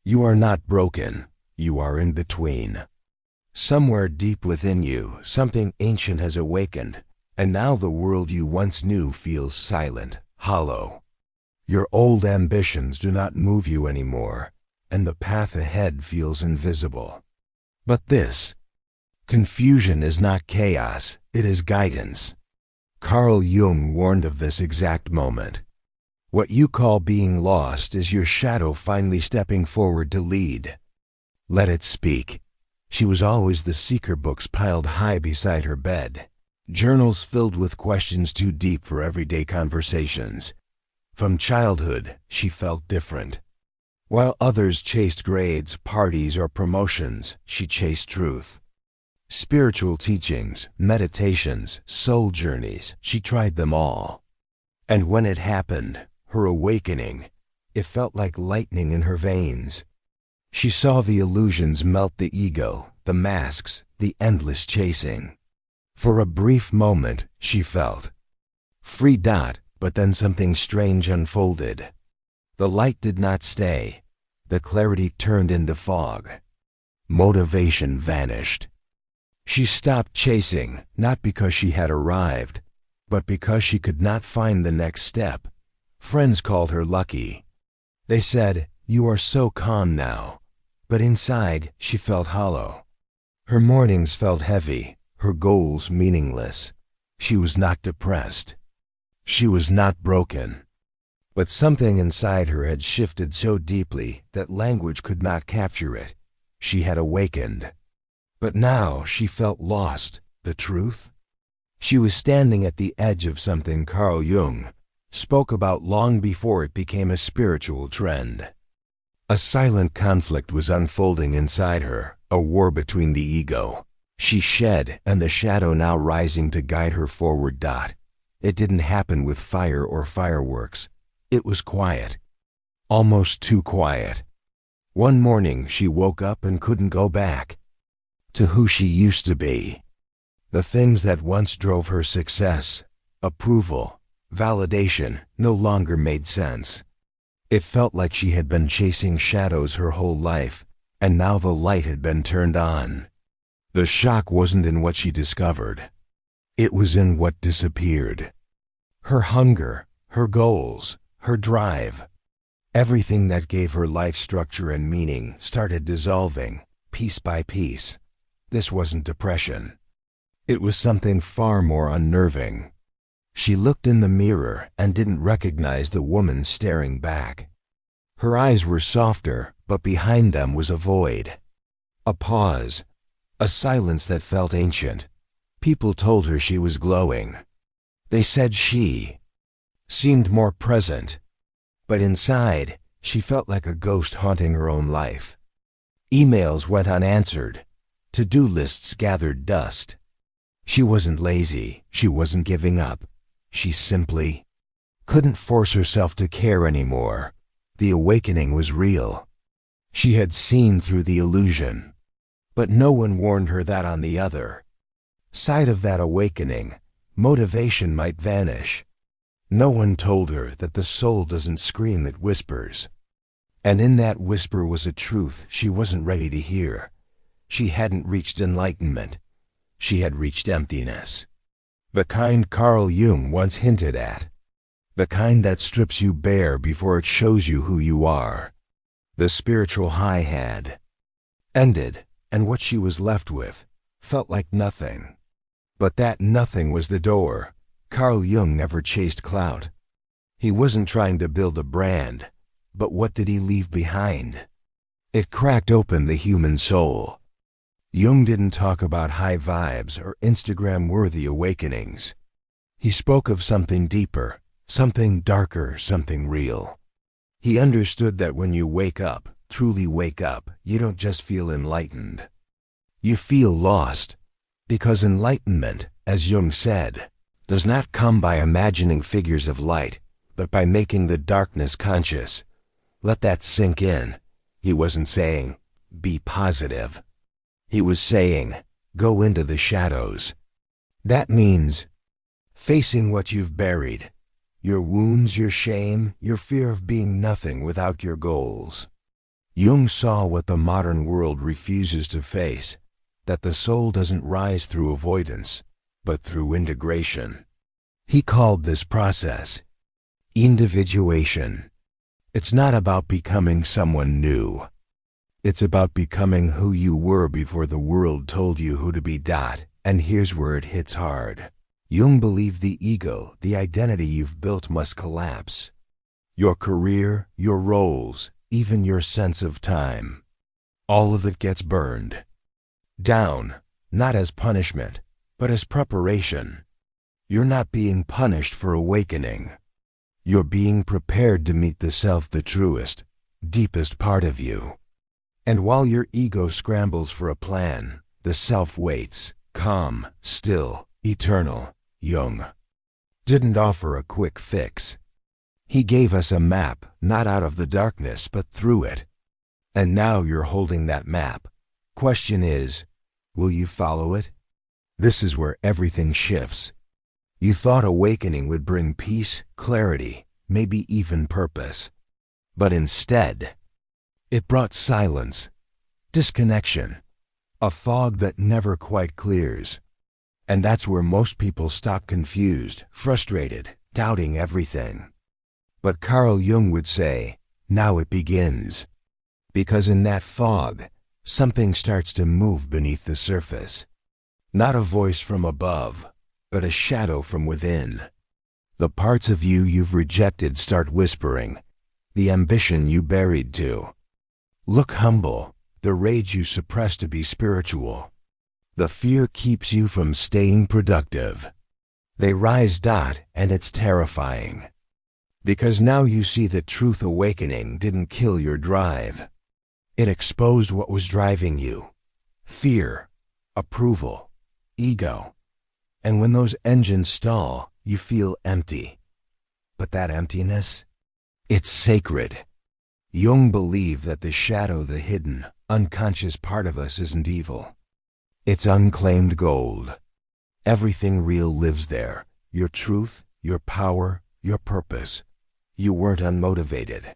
You are not broken, you are in between. Somewhere deep within you, something ancient has awakened, and now the world you once knew feels silent, hollow. Your old ambitions do not move you anymore, and the path ahead feels invisible. But this confusion is not chaos, it is guidance. Carl Jung warned of this exact moment. What you call being lost is your shadow finally stepping forward to lead. Let it speak. She was always the seeker, books piled high beside her bed, journals filled with questions too deep for everyday conversations. From childhood, she felt different. While others chased grades, parties, or promotions, she chased truth. Spiritual teachings, meditations, soul journeys, she tried them all. And when it happened, her awakening, it felt like lightning in her veins. She saw the illusions melt, the ego, the masks, the endless chasing. For a brief moment, she felt free. But then something strange unfolded. The light did not stay. The clarity turned into fog. Motivation vanished. She stopped chasing, not because she had arrived, but because she could not find the next step. Friends called her lucky. They said, "You are so calm now." But inside, she felt hollow. Her mornings felt heavy, her goals meaningless. She was not depressed. She was not broken. But something inside her had shifted so deeply that language could not capture it. She had awakened. But now she felt lost. The truth? She was standing at the edge of something Carl Jung spoke about long before it became a spiritual trend. A silent conflict was unfolding inside her, a war between the ego she shed and the shadow now rising to guide her forward. It didn't happen with fire or fireworks. It was quiet. Almost too quiet. One morning she woke up and couldn't go back to who she used to be. The things that once drove her success, approval, validation, no longer made sense. It felt like she had been chasing shadows her whole life, and now the light had been turned on. The shock wasn't in what she discovered. It was in what disappeared. Her hunger, her goals, her drive. Everything that gave her life structure and meaning started dissolving, piece by piece. This wasn't depression. It was something far more unnerving. She looked in the mirror and didn't recognize the woman staring back. Her eyes were softer, but behind them was a void. A pause. A silence that felt ancient. People told her she was glowing. They said she seemed more present. But inside, she felt like a ghost haunting her own life. Emails went unanswered. To-do lists gathered dust. She wasn't lazy. She wasn't giving up. She simply couldn't force herself to care anymore. The awakening was real. She had seen through the illusion. But no one warned her that on the other side of that awakening, motivation might vanish. No one told her that the soul doesn't scream, it whispers. And in that whisper was a truth she wasn't ready to hear. She hadn't reached enlightenment. She had reached emptiness. The kind Carl Jung once hinted at. The kind that strips you bare before it shows you who you are. The spiritual high had ended, and what she was left with felt like nothing. But that nothing was the door. Carl Jung never chased clout. He wasn't trying to build a brand, but what did he leave behind? It cracked open the human soul. Jung didn't talk about high vibes or Instagram-worthy awakenings. He spoke of something deeper, something darker, something real. He understood that when you wake up, truly wake up, you don't just feel enlightened. You feel lost, because enlightenment, as Jung said, does not come by imagining figures of light, but by making the darkness conscious. Let that sink in. He wasn't saying, be positive. He was saying, go into the shadows. That means facing what you've buried, your wounds, your shame, your fear of being nothing without your goals. Jung saw what the modern world refuses to face, that the soul doesn't rise through avoidance, but through integration. He called this process individuation. It's not about becoming someone new. It's about becoming who you were before the world told you who to be. And here's where it hits hard. Jung believed the ego, the identity you've built, must collapse. Your career, your roles, even your sense of time. All of it gets burned down, not as punishment, but as preparation. You're not being punished for awakening. You're being prepared to meet the self, the truest, deepest part of you. And while your ego scrambles for a plan, the self waits, calm, still, eternal. Jung didn't offer a quick fix. He gave us a map, not out of the darkness, but through it. And now you're holding that map. Question is, will you follow it? This is where everything shifts. You thought awakening would bring peace, clarity, maybe even purpose. But instead, it brought silence, disconnection, a fog that never quite clears. And that's where most people stop, confused, frustrated, doubting everything. But Carl Jung would say, now it begins. Because in that fog, something starts to move beneath the surface. Not a voice from above, but a shadow from within. The parts of you you've rejected start whispering, the ambition you buried to look humble, the rage you suppressed to be spiritual. The fear keeps you from staying productive. They rise, and it's terrifying. Because now you see that truth. Awakening didn't kill your drive. It exposed what was driving you. Fear, approval, ego. And when those engines stall, you feel empty. But that emptiness, it's sacred. Jung believed that the shadow, the hidden, unconscious part of us, isn't evil. It's unclaimed gold. Everything real lives there. Your truth, your power, your purpose. You weren't unmotivated.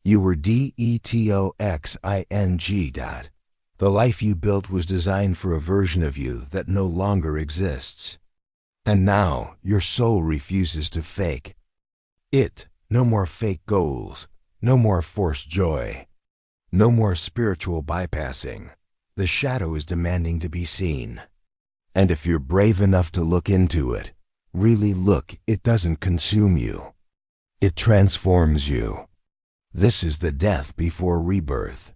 You were detoxing. The life you built was designed for a version of you that no longer exists. And now your soul refuses to fake it. No more fake goals. No more forced joy. No more spiritual bypassing. The shadow is demanding to be seen. And if you're brave enough to look into it, really look, it doesn't consume you. It transforms you. This is the death before rebirth.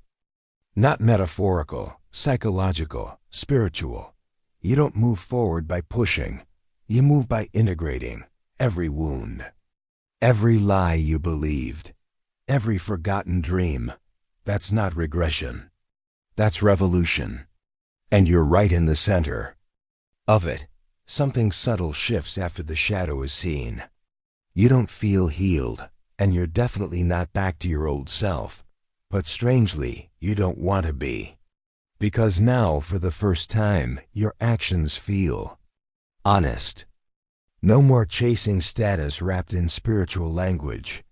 Not metaphorical, psychological, spiritual. You don't move forward by pushing. You move by integrating. Every wound, every lie you believed, every forgotten dream. That's not regression. That's revolution. And you're right in the center of it. Something subtle shifts after the shadow is seen. You don't feel healed, and you're definitely not back to your old self. But strangely, you don't want to be. Because now, for the first time, your actions feel honest. No more chasing status wrapped in spiritual language.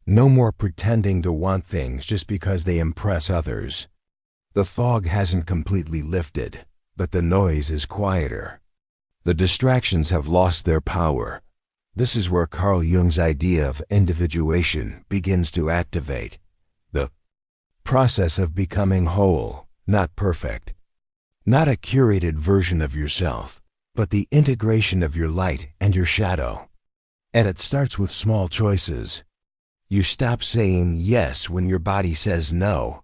No more pretending to want things just because they impress others. The fog hasn't completely lifted, but the noise is quieter. The distractions have lost their power. This is where Carl Jung's idea of individuation begins to activate. The process of becoming whole, not perfect. Not a curated version of yourself, but the integration of your light and your shadow. And it starts with small choices. You stop saying yes when your body says no.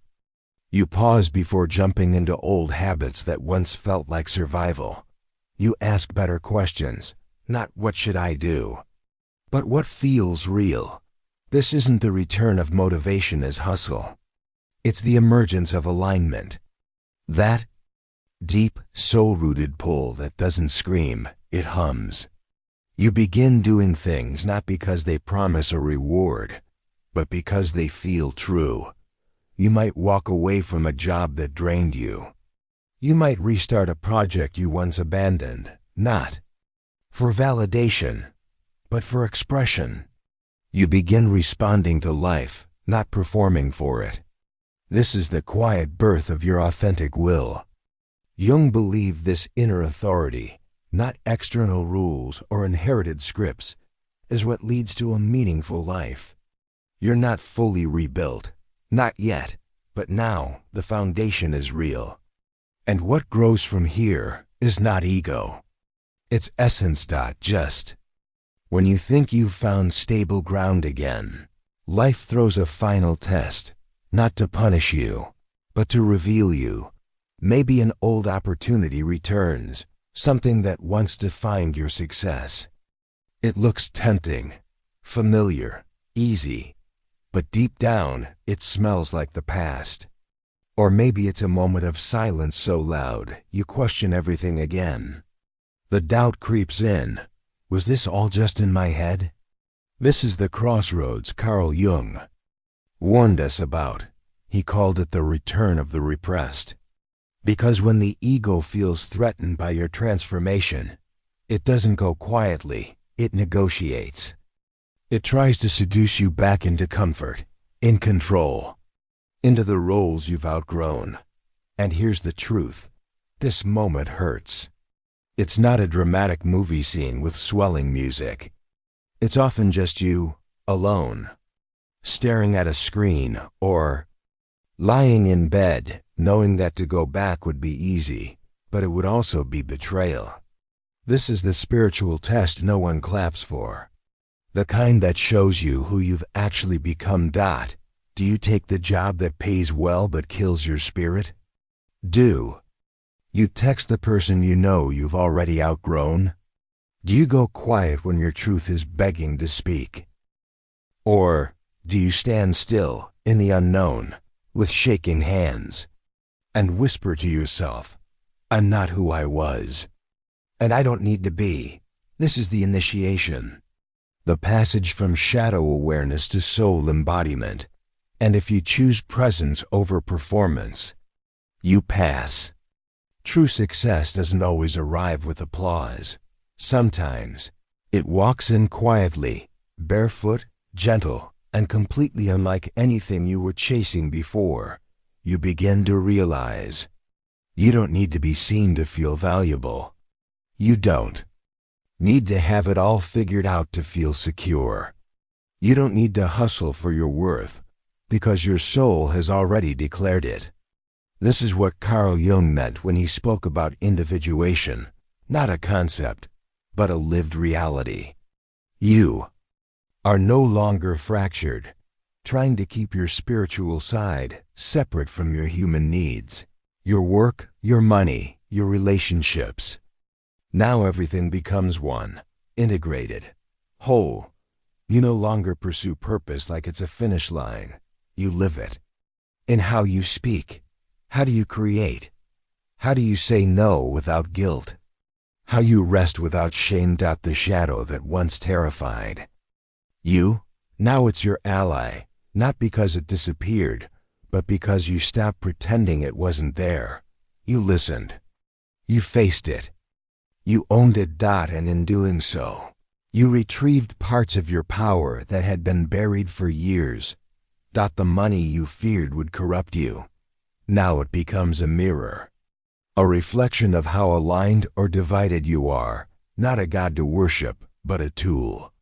You pause before jumping into old habits that once felt like survival. You ask better questions, not what should I do, but what feels real. This isn't the return of motivation as hustle. It's the emergence of alignment. That deep, soul-rooted pull that doesn't scream, it hums. You begin doing things not because they promise a reward, but because they feel true. You might walk away from a job that drained you. You might restart a project you once abandoned, not for validation, but for expression. You begin responding to life, not performing for it. This is the quiet birth of your authentic will. Jung believed this inner authority, not external rules or inherited scripts, is what leads to a meaningful life. You're not fully rebuilt, not yet, but now the foundation is real. And what grows from here is not ego. It's essence. Just when you think you've found stable ground again, life throws a final test, not to punish you, but to reveal you. Maybe an old opportunity returns, something that once defined your success. It looks tempting, familiar, easy, but deep down it smells like the past. Or maybe it's a moment of silence so loud you question everything again. The doubt creeps in. Was this all just in my head? This is the crossroads Carl Jung warned us about. He called it the return of the repressed. Because when the ego feels threatened by your transformation, it doesn't go quietly, it negotiates. It tries to seduce you back into comfort, in control, into the roles you've outgrown. And here's the truth. This moment hurts. It's not a dramatic movie scene with swelling music. It's often just you, alone, staring at a screen, or lying in bed, knowing that to go back would be easy, but it would also be betrayal. This is the spiritual test no one claps for. The kind that shows you who you've actually become. Do you take the job that pays well but kills your spirit? Do you text the person you know you've already outgrown? Do you go quiet when your truth is begging to speak? Or do you stand still in the unknown with shaking hands and whisper to yourself, I'm not who I was, and I don't need to be. This is the initiation, the passage from shadow awareness to soul embodiment. And if you choose presence over performance, you pass. True success doesn't always arrive with applause. Sometimes it walks in quietly, barefoot, gentle, and completely unlike anything you were chasing before. You begin to realize you don't need to be seen to feel valuable. You don't need to have it all figured out to feel secure. You don't need to hustle for your worth, because your soul has already declared it. This is what Carl Jung meant when he spoke about individuation, not a concept, but a lived reality. You are no longer fractured, trying to keep your spiritual side separate from your human needs, your work, your money, your relationships. Now everything becomes one, integrated, whole. You no longer pursue purpose like it's a finish line. You live it. In how you speak. How do you create? How do you say no without guilt? How you rest without shame. The shadow that once terrified you, now it's your ally, not because it disappeared, but because you stopped pretending it wasn't there. You listened. You faced it. You owned it. And in doing so, you retrieved parts of your power that had been buried for years. The money you feared would corrupt you. Now it becomes a mirror, a reflection of how aligned or divided you are, not a god to worship, but a tool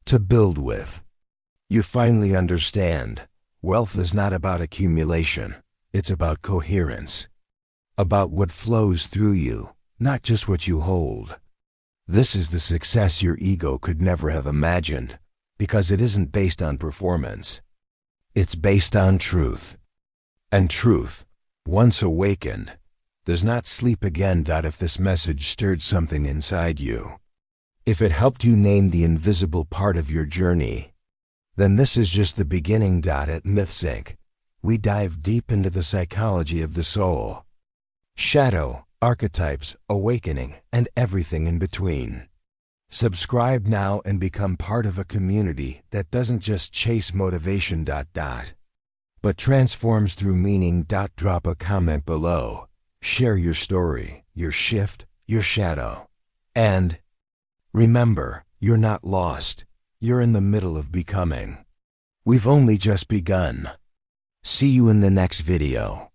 to build with. You finally understand, wealth is not about accumulation, it's about coherence, about what flows through you, not just what you hold. This is the success your ego could never have imagined, because it isn't based on performance. It's based on truth. And truth, once awakened, does not sleep again. If this message stirred something inside you, if it helped you name the invisible part of your journey, then this is just the beginning. At MythSync, we dive deep into the psychology of the soul, shadow, archetypes, awakening, and everything in between. Subscribe now and become part of a community that doesn't just chase motivation. But transforms through meaning. Drop a comment below. Share your story, your shift, your shadow. And remember, you're not lost. You're in the middle of becoming. We've only just begun. See you in the next video.